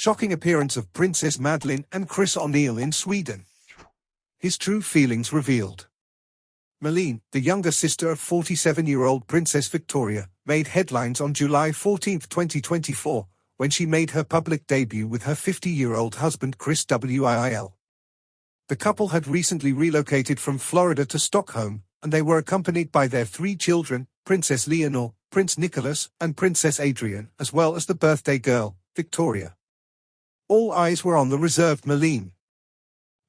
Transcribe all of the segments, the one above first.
Shocking appearance of Princess Madeleine and Chris WIIL in Sweden. His true feelings revealed. Meline, the younger sister of 47-year-old Princess Victoria, made headlines on July 14, 2024, when she made her public debut with her 50-year-old husband Chris WIIL. The couple had recently relocated from Florida to Stockholm, and they were accompanied by their 3 children, Princess Leonor, Prince Nicholas, and Princess Adrien, as well as the birthday girl, Victoria. All eyes were on the reserved Meline.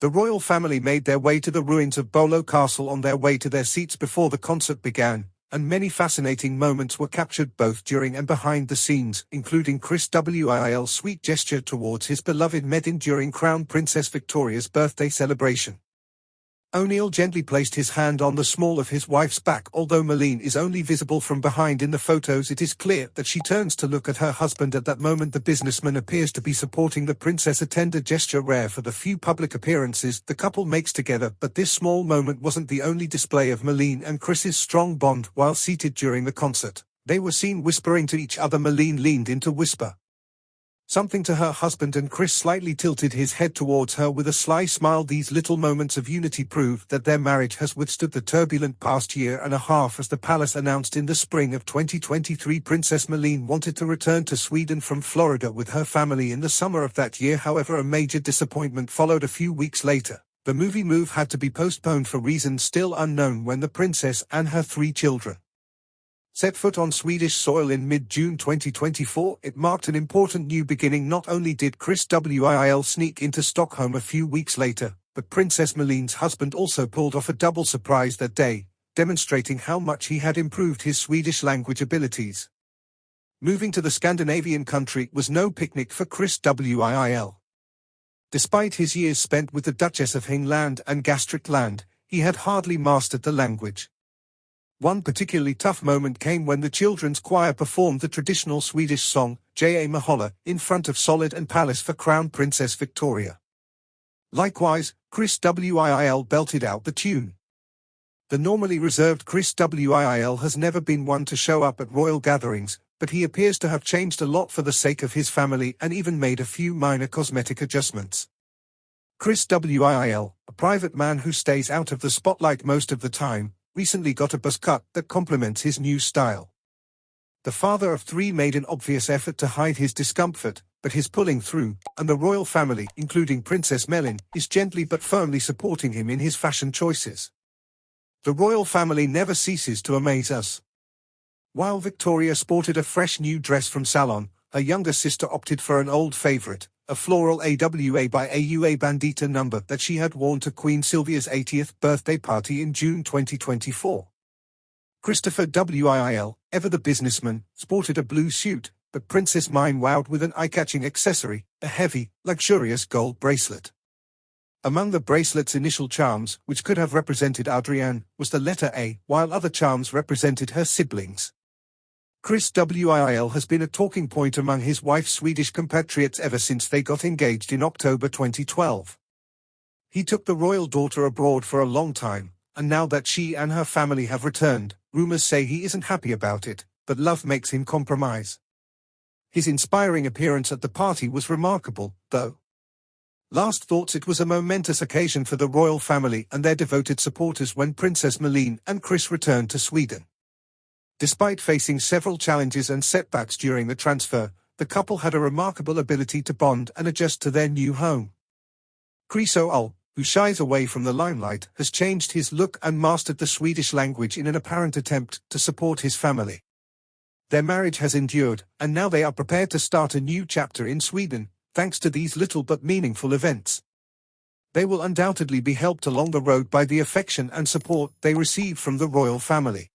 The royal family made their way to the ruins of Bolo Castle on their way to their seats before the concert began, and many fascinating moments were captured both during and behind the scenes, including Chris WIIL's sweet gesture towards his beloved Medine during Crown Princess Victoria's birthday celebration. WIIL gently placed his hand on the small of his wife's back. Although Meline is only visible from behind in the photos, it is clear that she turns to look at her husband at that moment. The businessman appears to be supporting the princess, a tender gesture rare for the few public appearances the couple makes together. But this small moment wasn't the only display of Meline and Chris's strong bond. While seated during the concert, they were seen whispering to each other. Meline leaned in to whisper something to her husband, and Chris slightly tilted his head towards her with a sly smile. These little moments of unity prove that their marriage has withstood the turbulent past year and a half. As the palace announced in the spring of 2023, Princess Meline wanted to return to Sweden from Florida with her family in the summer of that year. However, a major disappointment followed a few weeks later. The move had to be postponed for reasons still unknown when the princess and her 3 children set foot on Swedish soil in mid-June 2024. It marked an important new beginning. Not only did Chris WIIL sneak into Stockholm a few weeks later, but Princess Meline's husband also pulled off a double surprise that day, demonstrating how much he had improved his Swedish language abilities. Moving to the Scandinavian country was no picnic for Chris WIIL. Despite his years spent with the Duchess of England and Gastritland, he had hardly mastered the language. One particularly tough moment came when the children's choir performed the traditional Swedish song, Ja Mahola, in front of Solid and Palace for Crown Princess Victoria. Likewise, Chris WIIL belted out the tune. The normally reserved Chris WIIL has never been one to show up at royal gatherings, but he appears to have changed a lot for the sake of his family and even made a few minor cosmetic adjustments. Chris WIIL, a private man who stays out of the spotlight most of the time, recently got a buzz cut that complements his new style. The father of 3 made an obvious effort to hide his discomfort, but he's pulling through, and the royal family, including Princess Meline, is gently but firmly supporting him in his fashion choices. The royal family never ceases to amaze us. While Victoria sported a fresh new dress from Salon, her younger sister opted for an old favorite, a floral AWA by AUA Bandita number that she had worn to Queen Sylvia's 80th birthday party in June 2024. Christopher WIIL, ever the businessman, sported a blue suit, but Princess Meline wowed with an eye-catching accessory, a heavy, luxurious gold bracelet. Among the bracelet's initial charms, which could have represented Adrien, was the letter A, while other charms represented her siblings. Chris WIIL has been a talking point among his wife's Swedish compatriots ever since they got engaged in October 2012. He took the royal daughter abroad for a long time, and now that she and her family have returned, rumors say he isn't happy about it, but love makes him compromise. His inspiring appearance at the party was remarkable, though. Last thoughts: it was a momentous occasion for the royal family and their devoted supporters when Princess Meline and Chris returned to Sweden. Despite facing several challenges and setbacks during the transfer, the couple had a remarkable ability to bond and adjust to their new home. Chris WIIL, who shies away from the limelight, has changed his look and mastered the Swedish language in an apparent attempt to support his family. Their marriage has endured, and now they are prepared to start a new chapter in Sweden, thanks to these little but meaningful events. They will undoubtedly be helped along the road by the affection and support they receive from the royal family.